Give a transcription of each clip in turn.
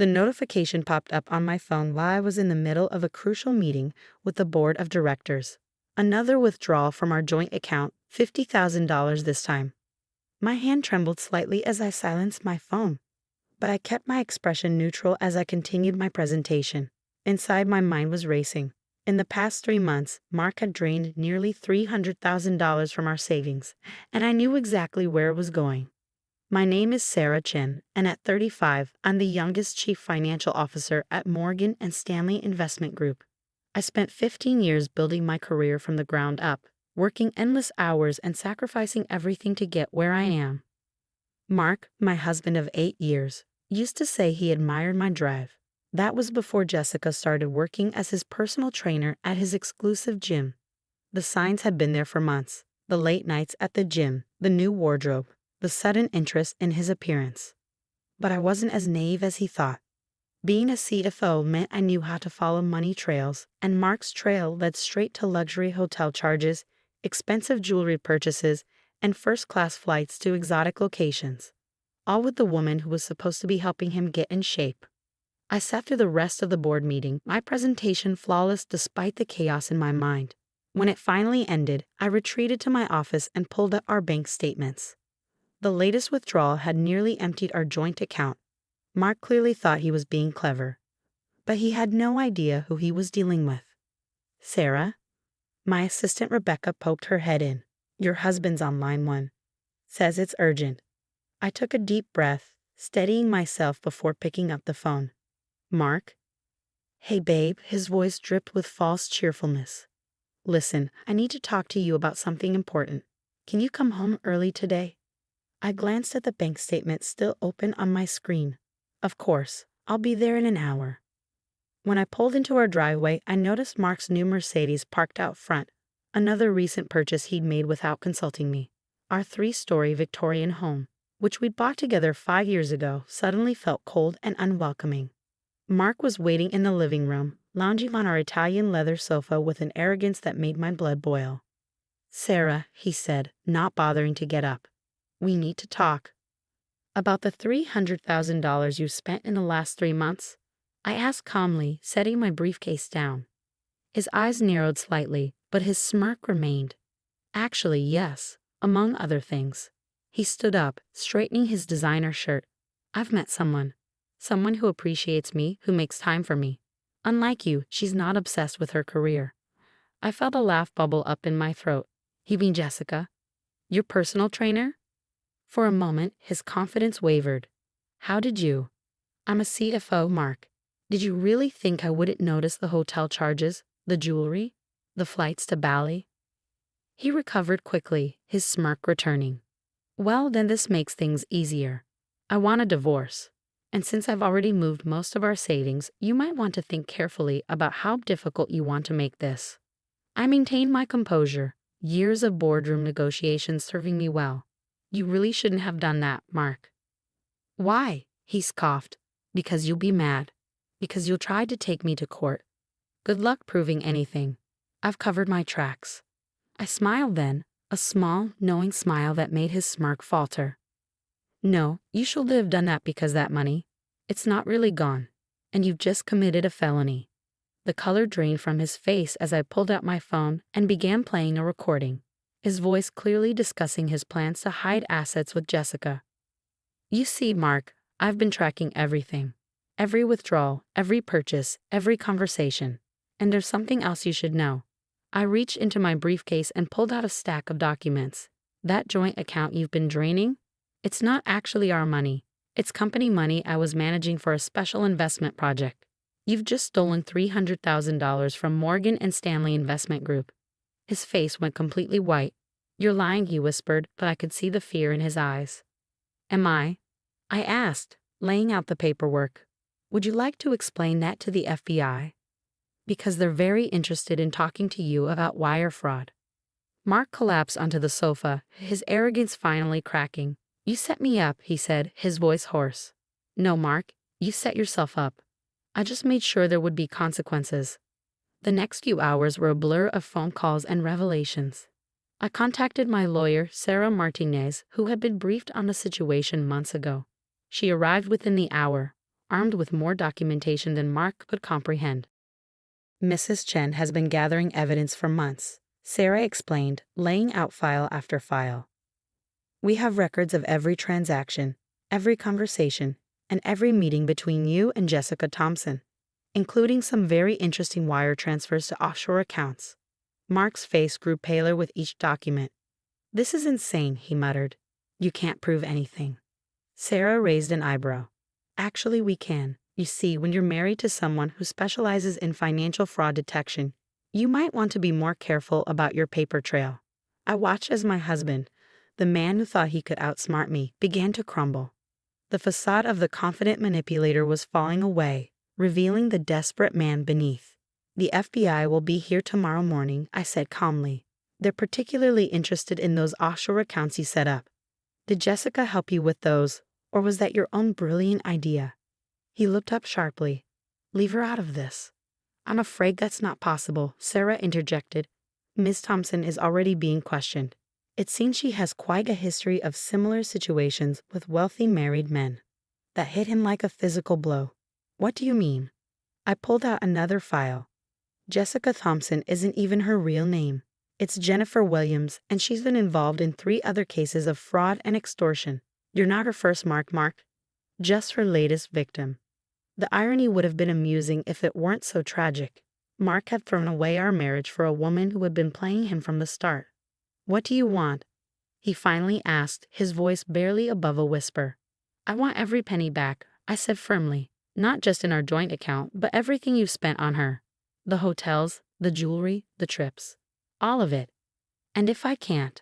The notification popped up on my phone while I was in the middle of a crucial meeting with the board of directors. Another withdrawal from our joint account, $50,000 this time. My hand trembled slightly as I silenced my phone, but I kept my expression neutral as I continued my presentation. Inside, my mind was racing. In the past 3 months, Mark had drained nearly $300,000 from our savings, and I knew exactly where it was going. My name is Sarah Chin, and at 35, I'm the youngest chief financial officer at Morgan & Stanley Investment Group. I spent 15 years building my career from the ground up, working endless hours and sacrificing everything to get where I am. Mark, my husband of 8 years, used to say he admired my drive. That was before Jessica started working as his personal trainer at his exclusive gym. The signs had been there for months: the late nights at the gym, the new wardrobe, the sudden interest in his appearance. But I wasn't as naive as he thought. Being a CFO meant I knew how to follow money trails, and Mark's trail led straight to luxury hotel charges, expensive jewelry purchases, and first-class flights to exotic locations, all with the woman who was supposed to be helping him get in shape. I sat through the rest of the board meeting, my presentation flawless despite the chaos in my mind. When it finally ended, I retreated to my office and pulled up our bank statements. The latest withdrawal had nearly emptied our joint account. Mark clearly thought he was being clever, but he had no idea who he was dealing with. "Sarah?" My assistant Rebecca poked her head in. "Your husband's on line 1. Says it's urgent." I took a deep breath, steadying myself before picking up the phone. "Mark?" "Hey babe," his voice dripped with false cheerfulness. "Listen, I need to talk to you about something important. Can you come home early today?" I glanced at the bank statement still open on my screen. "Of course, I'll be there in an hour." When I pulled into our driveway, I noticed Mark's new Mercedes parked out front, another recent purchase he'd made without consulting me. Our 3-story Victorian home, which we'd bought together 5 years ago, suddenly felt cold and unwelcoming. Mark was waiting in the living room, lounging on our Italian leather sofa with an arrogance that made my blood boil. "Sarah," he said, not bothering to get up, "we need to talk." "About the $300,000 you spent in the last 3 months?" I asked calmly, setting my briefcase down. His eyes narrowed slightly, but his smirk remained. "Actually, yes, among other things." He stood up, straightening his designer shirt. "I've met someone who appreciates me, who makes time for me. Unlike you, she's not obsessed with her career." I felt a laugh bubble up in my throat. "You mean Jessica? Your personal trainer?" For a moment, his confidence wavered. "How did you?" "I'm a CFO, Mark. Did you really think I wouldn't notice the hotel charges, the jewelry, the flights to Bali?" He recovered quickly, his smirk returning. "Well, then this makes things easier. I want a divorce. And since I've already moved most of our savings, you might want to think carefully about how difficult you want to make this." I maintained my composure, years of boardroom negotiations serving me well. "You really shouldn't have done that, Mark." "Why?" he scoffed. "Because you'll be mad. Because you'll try to take me to court. Good luck proving anything. I've covered my tracks." I smiled then, a small, knowing smile that made his smirk falter. "No, you should have done that because that money, it's not really gone, and you've just committed a felony." The color drained from his face as I pulled out my phone and began playing a recording, his voice clearly discussing his plans to hide assets with Jessica. "You see, Mark, I've been tracking everything. Every withdrawal, every purchase, every conversation. And there's something else you should know." I reached into my briefcase and pulled out a stack of documents. "That joint account you've been draining? It's not actually our money. It's company money I was managing for a special investment project. You've just stolen $300,000 from Morgan & Stanley Investment Group." His face went completely white. "You're lying," he whispered, but I could see the fear in his eyes. "Am I?" I asked, laying out the paperwork. "Would you like to explain that to the FBI? Because they're very interested in talking to you about wire fraud." Mark collapsed onto the sofa, his arrogance finally cracking. "You set me up," he said, his voice hoarse. "No, Mark, you set yourself up. I just made sure there would be consequences." The next few hours were a blur of phone calls and revelations. I contacted my lawyer, Sarah Martinez, who had been briefed on the situation months ago. She arrived within the hour, armed with more documentation than Mark could comprehend. Mrs. Chen has been gathering evidence for months, Sarah explained, laying out file after file. We have records of every transaction, every conversation, and every meeting between you and Jessica Thompson, including some very interesting wire transfers to offshore accounts. Mark's face grew paler with each document. This is insane, he muttered. You can't prove anything. Sarah raised an eyebrow. Actually, we can. You see, when you're married to someone who specializes in financial fraud detection, you might want to be more careful about your paper trail. I watched as my husband, the man who thought he could outsmart me, began to crumble. The facade of the confident manipulator was falling away, revealing the desperate man beneath. The FBI will be here tomorrow morning, I said calmly. They're particularly interested in those offshore accounts you set up. Did Jessica help you with those, or was that your own brilliant idea? He looked up sharply. Leave her out of this. I'm afraid that's not possible, Sarah interjected. Ms. Thompson is already being questioned. It seems she has quite a history of similar situations with wealthy married men. That hit him like a physical blow. What do you mean? I pulled out another file. Jessica Thompson isn't even her real name. It's Jennifer Williams, and she's been involved in 3 other cases of fraud and extortion. You're not her first Mark. Just her latest victim. The irony would have been amusing if it weren't so tragic. Mark had thrown away our marriage for a woman who had been playing him from the start. What do you want? He finally asked, his voice barely above a whisper. I want every penny back, I said firmly. Not just in our joint account, but everything you've spent on her. The hotels, the jewelry, the trips. All of it. And if I can't,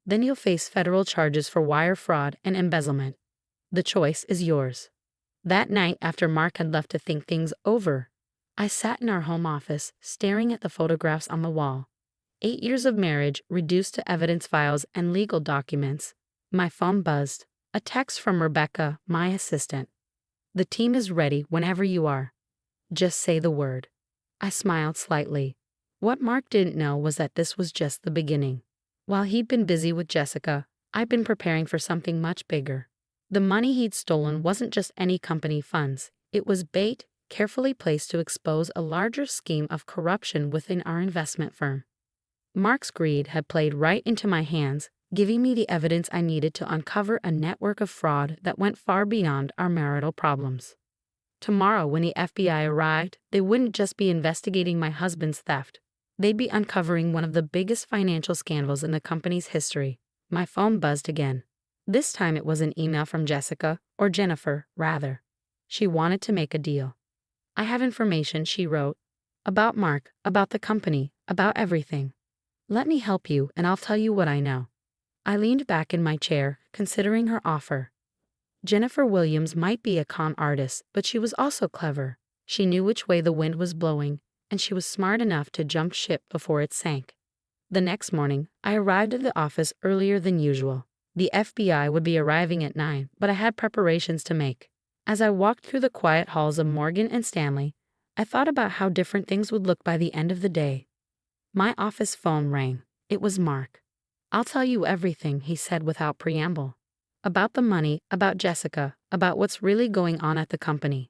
then you'll face federal charges for wire fraud and embezzlement. The choice is yours. That night, after Mark had left to think things over, I sat in our home office, staring at the photographs on the wall. 8 years of marriage reduced to evidence files and legal documents. My phone buzzed. A text from Rebecca, my assistant. The team is ready whenever you are. Just say the word. I smiled slightly. What Mark didn't know was that this was just the beginning. While he'd been busy with Jessica, I'd been preparing for something much bigger. The money he'd stolen wasn't just any company funds. It was bait, carefully placed to expose a larger scheme of corruption within our investment firm. Mark's greed had played right into my hands, giving me the evidence I needed to uncover a network of fraud that went far beyond our marital problems. Tomorrow, when the FBI arrived, they wouldn't just be investigating my husband's theft. They'd be uncovering one of the biggest financial scandals in the company's history. My phone buzzed again. This time it was an email from Jessica, or Jennifer, rather. She wanted to make a deal. I have information, she wrote, about Mark, about the company, about everything. Let me help you, and I'll tell you what I know. I leaned back in my chair, considering her offer. Jennifer Williams might be a con artist, but she was also clever. She knew which way the wind was blowing, and she was smart enough to jump ship before it sank. The next morning, I arrived at the office earlier than usual. The FBI would be arriving at 9, but I had preparations to make. As I walked through the quiet halls of Morgan & Stanley, I thought about how different things would look by the end of the day. My office phone rang. It was Mark. I'll tell you everything, he said without preamble. About the money, about Jessica, about what's really going on at the company.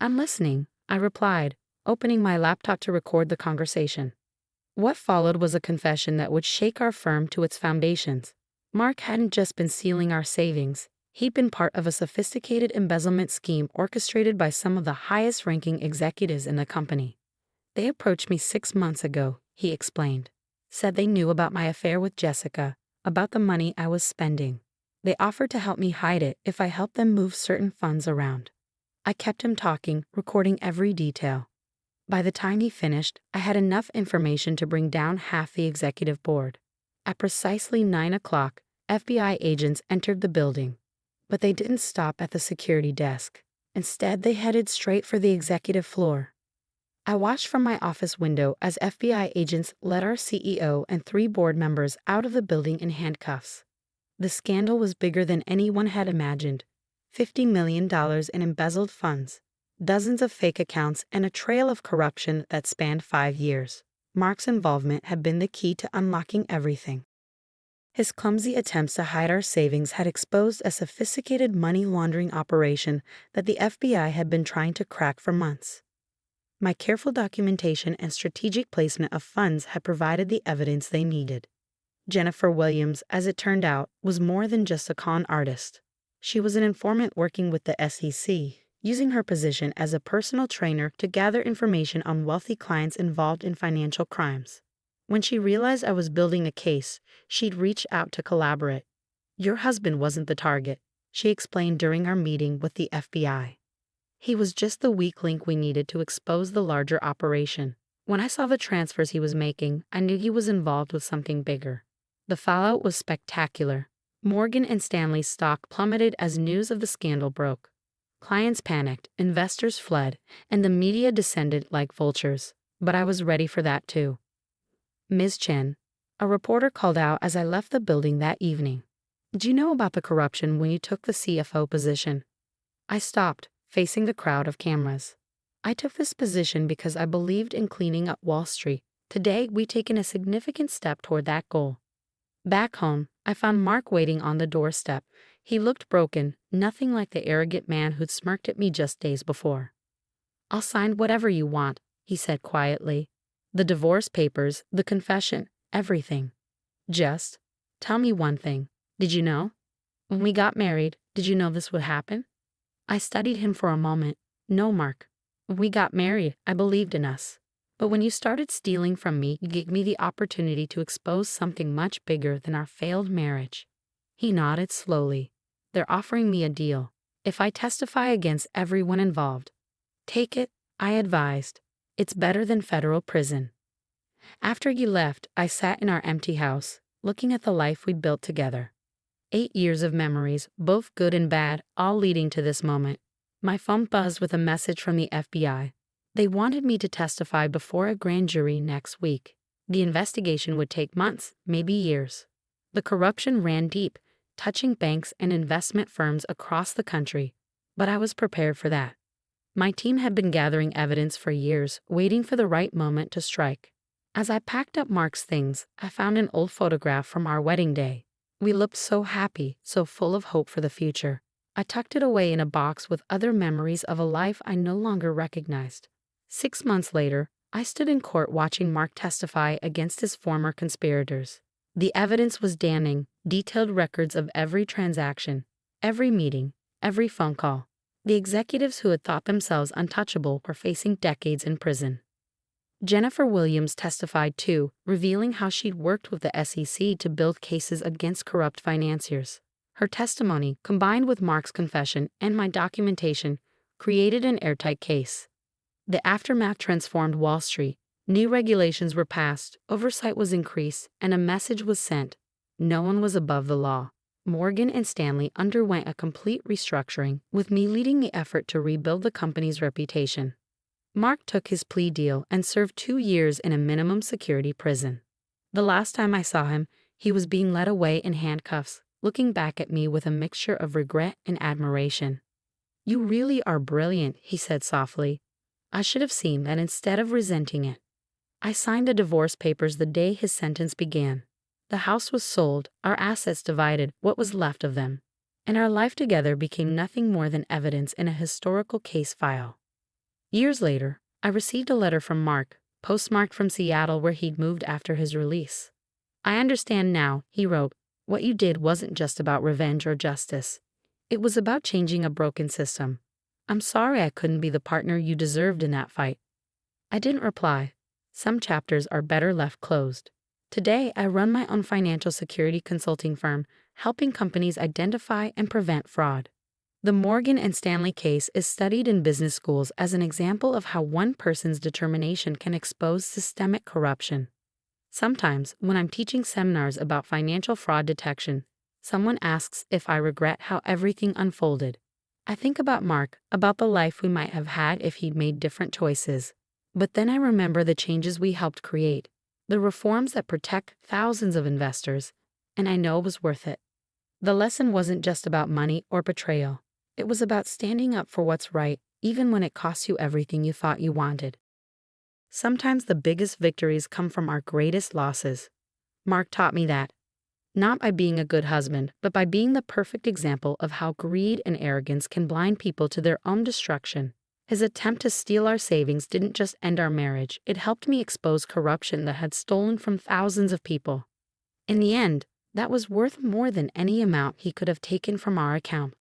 I'm listening, I replied, opening my laptop to record the conversation. What followed was a confession that would shake our firm to its foundations. Mark hadn't just been stealing our savings. He'd been part of a sophisticated embezzlement scheme orchestrated by some of the highest-ranking executives in the company. They approached me 6 months ago, he explained. Said they knew about my affair with Jessica, about the money I was spending. They offered to help me hide it if I helped them move certain funds around. I kept him talking, recording every detail. By the time he finished, I had enough information to bring down half the executive board. At precisely 9 o'clock, FBI agents entered the building. But they didn't stop at the security desk. Instead, they headed straight for the executive floor. I watched from my office window as FBI agents led our CEO and 3 board members out of the building in handcuffs. The scandal was bigger than anyone had imagined. $50 million in embezzled funds, dozens of fake accounts, and a trail of corruption that spanned 5 years. Mark's involvement had been the key to unlocking everything. His clumsy attempts to hide our savings had exposed a sophisticated money laundering operation that the FBI had been trying to crack for months. My careful documentation and strategic placement of funds had provided the evidence they needed. Jennifer Williams, as it turned out, was more than just a con artist. She was an informant working with the SEC, using her position as a personal trainer to gather information on wealthy clients involved in financial crimes. When she realized I was building a case, she'd reach out to collaborate. "Your husband wasn't the target," she explained during our meeting with the FBI. "He was just the weak link we needed to expose the larger operation." When I saw the transfers he was making, I knew he was involved with something bigger. The fallout was spectacular. Morgan and Stanley's stock plummeted as news of the scandal broke. Clients panicked, investors fled, and the media descended like vultures. But I was ready for that too. "Ms. Chen," a reporter called out as I left the building that evening, "did you know about the corruption when you took the CFO position?" I stopped, facing the crowd of cameras. "I took this position because I believed in cleaning up Wall Street. Today, we've taken a significant step toward that goal." Back home, I found Mark waiting on the doorstep. He looked broken, nothing like the arrogant man who'd smirked at me just days before. "I'll sign whatever you want," he said quietly. "The divorce papers, the confession, everything. Just tell me one thing. Did you know? When we got married, did you know this would happen?" I studied him for a moment. "No, Mark. When we got married, I believed in us. But when you started stealing from me, you gave me the opportunity to expose something much bigger than our failed marriage." He nodded slowly. "They're offering me a deal. If I testify against everyone involved." "Take it," I advised. "It's better than federal prison." After you left, I sat in our empty house, looking at the life we'd built together. 8 years of memories, both good and bad, all leading to this moment. My phone buzzed with a message from the FBI. They wanted me to testify before a grand jury next week. The investigation would take months, maybe years. The corruption ran deep, touching banks and investment firms across the country. But I was prepared for that. My team had been gathering evidence for years, waiting for the right moment to strike. As I packed up Mark's things, I found an old photograph from our wedding day. We looked so happy, so full of hope for the future. I tucked it away in a box with other memories of a life I no longer recognized. 6 months later, I stood in court watching Mark testify against his former conspirators. The evidence was damning, detailed records of every transaction, every meeting, every phone call. The executives who had thought themselves untouchable were facing decades in prison. Jennifer Williams testified too, revealing how she'd worked with the SEC to build cases against corrupt financiers. Her testimony, combined with Mark's confession and my documentation, created an airtight case. The aftermath transformed Wall Street. New regulations were passed, oversight was increased, and a message was sent. No one was above the law. Morgan and Stanley underwent a complete restructuring, with me leading the effort to rebuild the company's reputation. Mark took his plea deal and served 2 years in a minimum security prison. The last time I saw him, he was being led away in handcuffs, looking back at me with a mixture of regret and admiration. "You really are brilliant," he said softly. I should have seen that instead of resenting it. I signed the divorce papers the day his sentence began. The house was sold, our assets divided, what was left of them, and our life together became nothing more than evidence in a historical case file. Years later, I received a letter from Mark, postmarked from Seattle where he'd moved after his release. "I understand now," he wrote. "What you did wasn't just about revenge or justice. It was about changing a broken system. I'm sorry I couldn't be the partner you deserved in that fight." I didn't reply. Some chapters are better left closed. Today, I run my own financial security consulting firm, helping companies identify and prevent fraud. The Morgan and Stanley case is studied in business schools as an example of how one person's determination can expose systemic corruption. Sometimes, when I'm teaching seminars about financial fraud detection, someone asks if I regret how everything unfolded. I think about Mark, about the life we might have had if he'd made different choices. But then I remember the changes we helped create, the reforms that protect thousands of investors, and I know it was worth it. The lesson wasn't just about money or betrayal. It was about standing up for what's right, even when it costs you everything you thought you wanted. Sometimes the biggest victories come from our greatest losses. Mark taught me that. Not by being a good husband, but by being the perfect example of how greed and arrogance can blind people to their own destruction. His attempt to steal our savings didn't just end our marriage, it helped me expose corruption that had stolen from thousands of people. In the end, that was worth more than any amount he could have taken from our account.